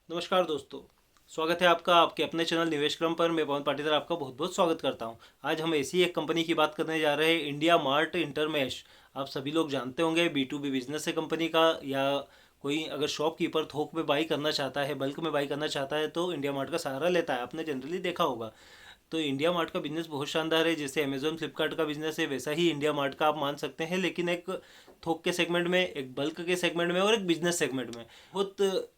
नमस्कार दोस्तों। स्वागत है आपका आपके अपने चैनल निवेश क्रम पर। मैं पवन पाटीदार आपका बहुत बहुत स्वागत करता हूं। आज हम ऐसी एक कंपनी की बात करने जा रहे हैं, इंडिया मार्ट इंटरमेश। आप सभी लोग जानते होंगे, B2B बिजनेस है कंपनी का। या कोई अगर शॉपकीपर थोक में बाई करना चाहता है, बल्क में बाई करना चाहता है, तो इंडिया मार्ट का सहारा लेता है। आपने जनरली देखा होगा। तो इंडिया मार्ट का बिजनेस बहुत शानदार है। जैसे अमेजोन फ्लिपकार्ट का बिजनेस है, वैसा ही इंडिया मार्ट का आप मान सकते हैं, लेकिन एक थोक के सेगमेंट में, एक बल्क के सेगमेंट में और एक बिजनेस सेगमेंट में। बहुत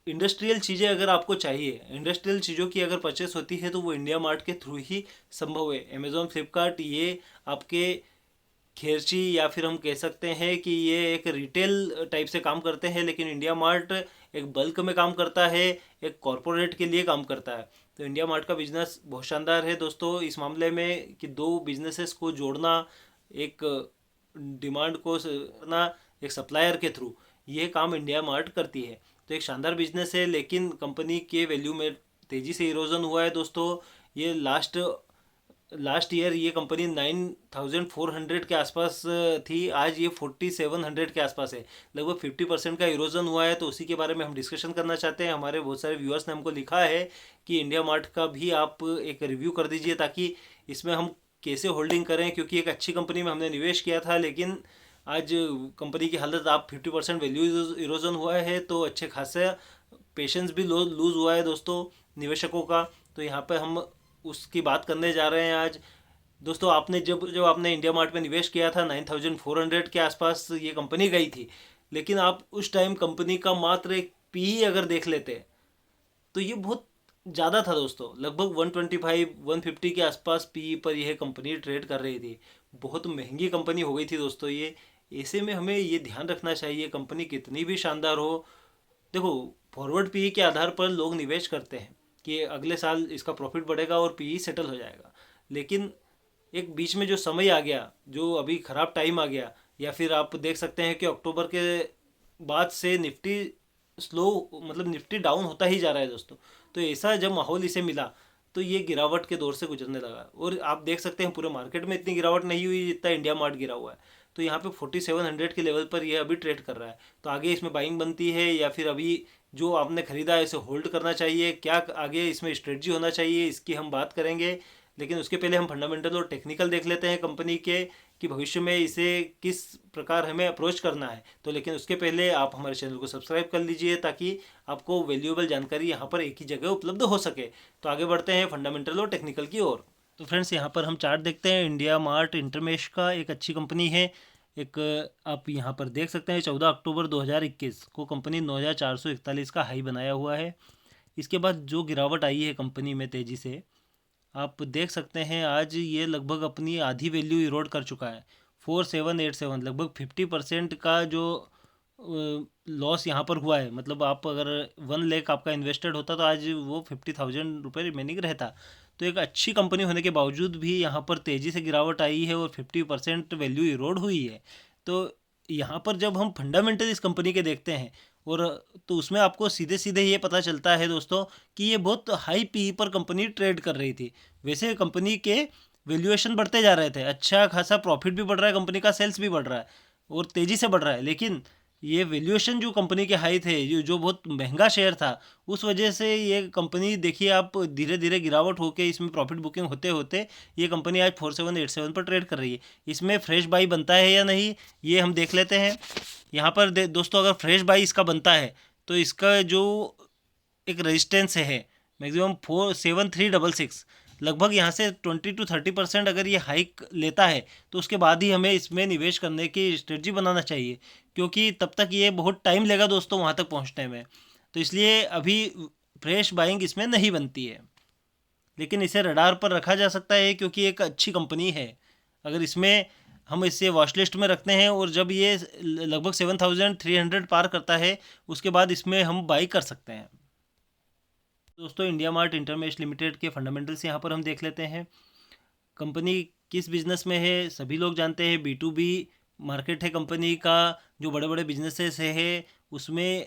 इंडस्ट्रियल चीज़ें अगर आपको चाहिए, इंडस्ट्रियल चीज़ों की अगर परचेस होती है, तो वो इंडिया मार्ट के थ्रू ही संभव है। अमेजोन फ्लिपकार्ट ये आपके खेरची, या फिर हम कह सकते हैं कि ये एक रिटेल टाइप से काम करते हैं, लेकिन इंडिया मार्ट एक बल्क में काम करता है, एक कॉरपोरेट के लिए काम करता है। तो इंडिया मार्ट का बिजनेस बहुत शानदार है दोस्तों। इस मामले में कि दो बिजनेसेस को जोड़ना, एक डिमांड को करना एक सप्लायर के थ्रू, ये काम इंडिया मार्ट करती है। तो एक शानदार बिजनेस है, लेकिन कंपनी के वैल्यू में तेज़ी से इरोजन हुआ है दोस्तों। ये लास्ट लास्ट ईयर ये कंपनी 9,400 के आसपास थी, आज ये 4,700 के आसपास है। लगभग 50% का इरोजन हुआ है। तो उसी के बारे में हम डिस्कशन करना चाहते हैं। हमारे बहुत सारे व्यूअर्स ने हमको लिखा है कि इंडिया मार्ट का भी आप एक रिव्यू कर दीजिए, ताकि इसमें हम कैसे होल्डिंग करें, क्योंकि एक अच्छी कंपनी में हमने निवेश किया था, लेकिन आज कंपनी की हालत, आप 50% वैल्यू इरोजन हुआ है, तो अच्छे खासे पेशेंस भी लूज हुआ है दोस्तों निवेशकों का। तो यहाँ पे हम उसकी बात करने जा रहे हैं आज। दोस्तों, आपने जब जब आपने इंडिया मार्ट में निवेश किया था, 9,400 के आसपास ये कंपनी गई थी। लेकिन आप उस टाइम कंपनी का मात्र एक पी अगर देख लेते, तो ये बहुत ज़्यादा था दोस्तों। लगभग 125 150 के आसपास पी पर यह कंपनी ट्रेड कर रही थी। बहुत महंगी कंपनी हो गई थी दोस्तों ये। ऐसे में हमें ये ध्यान रखना चाहिए, कंपनी कितनी भी शानदार हो, देखो, फॉरवर्ड पी के आधार पर लोग निवेश करते हैं कि अगले साल इसका प्रॉफिट बढ़ेगा और पी सेटल हो जाएगा। लेकिन एक बीच में जो समय आ गया, जो अभी ख़राब टाइम आ गया, या फिर आप देख सकते हैं कि अक्टूबर के बाद से निफ्टी स्लो, मतलब निफ्टी डाउन होता ही जा रहा है दोस्तों। तो ऐसा जब माहौल इसे मिला, तो ये गिरावट के दौर से गुजरने लगा। और आप देख सकते हैं पूरे मार्केट में इतनी गिरावट नहीं हुई जितना इंडिया मार्ट गिरा हुआ है। तो यहाँ पे 4,700 के लेवल पर ये अभी ट्रेड कर रहा है। तो आगे इसमें बाइंग बनती है, या फिर अभी जो आपने खरीदा है इसे होल्ड करना चाहिए, क्या आगे इसमें स्ट्रेटजी होना चाहिए, इसकी हम बात करेंगे। लेकिन उसके पहले हम फंडामेंटल और टेक्निकल देख लेते हैं कंपनी के, कि भविष्य में इसे किस प्रकार हमें अप्रोच करना है। तो लेकिन उसके पहले आप हमारे चैनल को सब्सक्राइब कर लीजिए, ताकि आपको वैल्यूएबल जानकारी यहाँ पर एक ही जगह उपलब्ध हो सके। तो आगे बढ़ते हैं फंडामेंटल और टेक्निकल की ओर। तो फ्रेंड्स, यहाँ पर हम चार्ट देखते हैं। इंडिया मार्ट इंटरमेश का एक अच्छी कंपनी है। एक आप यहाँ पर देख सकते हैं, 14 अक्टूबर 2021 को कंपनी 9,441 का हाई बनाया हुआ है। इसके बाद जो गिरावट आई है कंपनी में तेज़ी से, आप देख सकते हैं आज ये लगभग अपनी आधी वैल्यू इरोड कर चुका है। 4,787, लगभग 50% का जो लॉस यहाँ पर हुआ है। मतलब आप अगर 1 लाख आपका इन्वेस्टेड होता, तो आज वो 50,000 रुपये रिमेनिंग रहता। तो एक अच्छी कंपनी होने के बावजूद भी यहाँ पर तेज़ी से गिरावट आई है और 50% वैल्यू इरोड हुई है। तो यहाँ पर जब हम फंडामेंटल इस कंपनी के देखते हैं, और तो उसमें आपको सीधे सीधे ये पता चलता है दोस्तों, कि ये बहुत हाई पी पर कंपनी ट्रेड कर रही थी। वैसे कंपनी के वैल्यूएशन बढ़ते जा रहे थे, अच्छा खासा प्रॉफिट भी बढ़ रहा है, कंपनी का सेल्स भी बढ़ रहा है और तेज़ी से बढ़ रहा है। लेकिन ये वैल्यूएशन जो कंपनी के हाई थे, जो बहुत महंगा शेयर था, उस वजह से ये कंपनी, देखिए आप, धीरे धीरे गिरावट होके इसमें प्रॉफिट बुकिंग होते होते ये कंपनी आज 4,787 पर ट्रेड कर रही है। इसमें फ्रेश बाई बनता है या नहीं, ये हम देख लेते हैं। यहाँ पर दोस्तों, अगर फ्रेश बाई इसका बनता है, तो इसका जो एक रेजिस्टेंस है मैक्सिमम 4,7,366, लगभग यहाँ से 20 to 30% अगर ये हाइक लेता है, तो उसके बाद ही हमें इसमें निवेश करने की स्ट्रेटजी बनाना चाहिए, क्योंकि तब तक ये बहुत टाइम लेगा दोस्तों वहाँ तक पहुँचने में। तो इसलिए अभी फ्रेश बाइंग इसमें नहीं बनती है। लेकिन इसे रडार पर रखा जा सकता है, क्योंकि एक अच्छी कंपनी है। अगर इसमें हम इसे वॉच लिस्ट में रखते हैं, और जब ये लगभग 7,300 पार करता है, उसके बाद इसमें हम बाई कर सकते हैं। दोस्तों, इंडिया मार्ट इंटरमेश लिमिटेड के फंडामेंटल्स यहाँ पर हम देख लेते हैं। कंपनी किस बिजनेस में है, सभी लोग जानते हैं। B2B मार्केट है कंपनी का। जो बड़े बड़े बिजनेसेस है, उसमें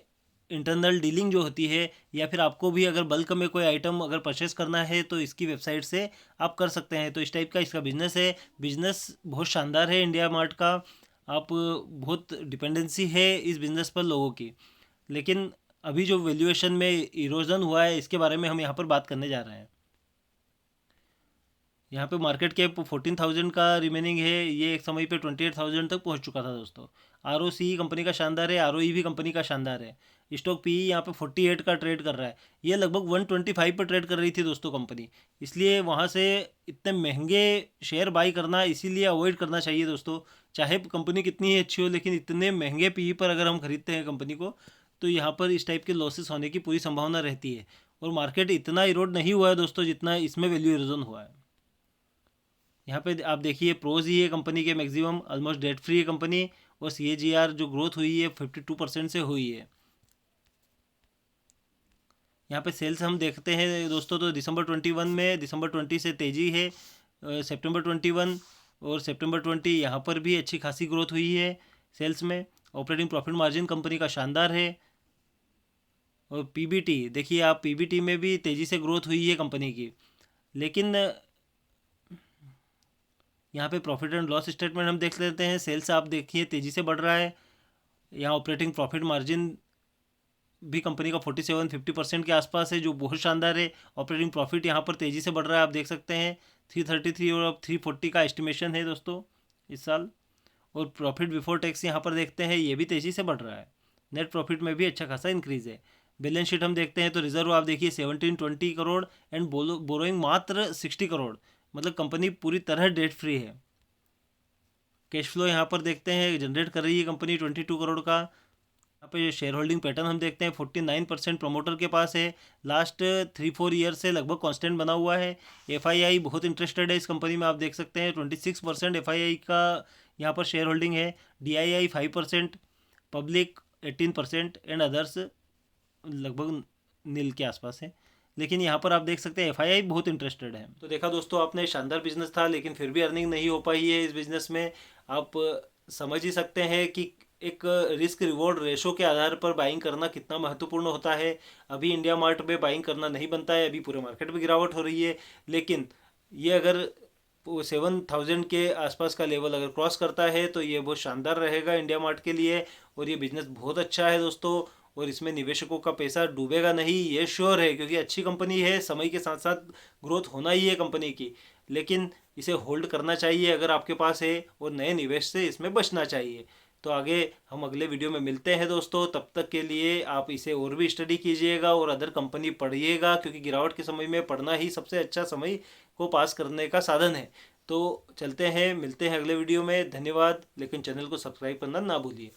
इंटरनल डीलिंग जो होती है, या फिर आपको भी अगर बल्क में कोई आइटम अगर परचेस करना है, तो इसकी वेबसाइट से आप कर सकते हैं। तो इस टाइप का इसका बिजनेस है। बिजनेस बहुत शानदार है इंडिया मार्ट का। आप बहुत डिपेंडेंसी है इस बिज़नेस पर लोगों की। लेकिन अभी जो वैल्यूएशन में इरोजन हुआ है इसके बारे में हम यहाँ पर बात करने जा रहे हैं। यहाँ पे मार्केट कैप 14,000 का रिमेनिंग है, ये एक समय पे 28,000 तक पहुँच चुका था दोस्तों। ROCE कंपनी का शानदार है, ROE भी कंपनी का शानदार है। स्टॉक PE यहाँ पे 48 का ट्रेड कर रहा है, ये लगभग 125 पर ट्रेड कर रही थी दोस्तों कंपनी। इसलिए वहाँ से इतने महंगे शेयर बाई करना इसीलिए अवॉइड करना चाहिए दोस्तों। चाहे कंपनी कितनी ही अच्छी हो, लेकिन इतने महंगे PE पर अगर हम खरीदते हैं कंपनी को, तो यहाँ पर इस टाइप के लॉसेस होने की पूरी संभावना रहती है। और मार्केट इतना इरोड नहीं हुआ है दोस्तों जितना इसमें वैल्यू इरोजन हुआ है। यहाँ पे आप देखिए प्रोज ही है कंपनी के, मैक्सिमम ऑलमोस्ट डेट फ्री है कंपनी, और CAGR जो ग्रोथ हुई है 52% से हुई है। यहाँ पे सेल्स हम देखते हैं दोस्तों, तो दिसंबर 21 में दिसंबर 20 से तेज़ी है, सितंबर 21 और सितंबर 20 यहाँ पर भी अच्छी खासी ग्रोथ हुई है सेल्स में। ऑपरेटिंग प्रॉफिट मार्जिन कंपनी का शानदार है। और PBT देखिए आप, PBT में भी तेज़ी से ग्रोथ हुई है कंपनी की। लेकिन यहाँ पे प्रॉफिट एंड लॉस स्टेटमेंट हम देख लेते हैं। सेल्स आप देखिए तेज़ी से बढ़ रहा है। यहाँ ऑपरेटिंग प्रॉफिट मार्जिन भी कंपनी का 47-50% के आसपास है, जो बहुत शानदार है। ऑपरेटिंग प्रॉफिट यहाँ पर तेज़ी से बढ़ रहा है, आप देख सकते हैं 333 और अब 340 का एस्टिमेशन है दोस्तों इस साल। और प्रॉफिट बिफोर टैक्स यहाँ पर देखते हैं, ये भी तेज़ी से बढ़ रहा है। नेट प्रॉफिट में भी अच्छा खासा इंक्रीज़ है। बैलेंस शीट हम देखते हैं तो रिजर्व आप देखिए 1720 करोड़ एंड बोरोइंग मात्र 60 करोड़, मतलब कंपनी पूरी तरह डेट फ्री है। कैश फ्लो यहाँ पर देखते हैं जनरेट कर रही है कंपनी 22 करोड़ का। यहाँ पे शेयर होल्डिंग पैटर्न हम देखते हैं 49% प्रमोटर के पास है, लास्ट 3-4 ईयर से लगभग कांस्टेंट बना हुआ है। FII बहुत इंटरेस्टेड है इस कंपनी में, आप देख सकते हैं 26% FII का यहाँ पर शेयर होल्डिंग है। DII 5%, पब्लिक 18% एंड अदर्स लगभग नील के आसपास है। लेकिन यहाँ पर आप देख सकते हैं FII बहुत इंटरेस्टेड है। तो देखा दोस्तों आपने, शानदार बिजनेस था लेकिन फिर भी अर्निंग नहीं हो पाई है इस बिजनेस में। आप समझ ही सकते हैं कि एक रिस्क रिवॉर्ड रेशो के आधार पर बाइंग करना कितना महत्वपूर्ण होता है। अभी इंडिया मार्ट में बाइंग करना नहीं बनता है, अभी पूरे मार्केट में गिरावट हो रही है। लेकिन ये अगर 7,000 के आसपास का लेवल अगर क्रॉस करता है तो ये बहुत शानदार रहेगा इंडिया मार्ट के लिए। और ये बिज़नेस बहुत अच्छा है दोस्तों, और इसमें निवेशकों का पैसा डूबेगा नहीं, ये श्योर है, क्योंकि अच्छी कंपनी है। समय के साथ साथ ग्रोथ होना ही है कंपनी की, लेकिन इसे होल्ड करना चाहिए अगर आपके पास है, और नए निवेश से इसमें बचना चाहिए। तो आगे हम अगले वीडियो में मिलते हैं दोस्तों, तब तक के लिए आप इसे और भी स्टडी कीजिएगा और अदर कंपनी पढ़िएगा, क्योंकि गिरावट के समय में पढ़ना ही सबसे अच्छा समय को पास करने का साधन है। तो चलते हैं, मिलते हैं अगले वीडियो में। धन्यवाद, लेकिन चैनल को सब्सक्राइब करना ना भूलिए।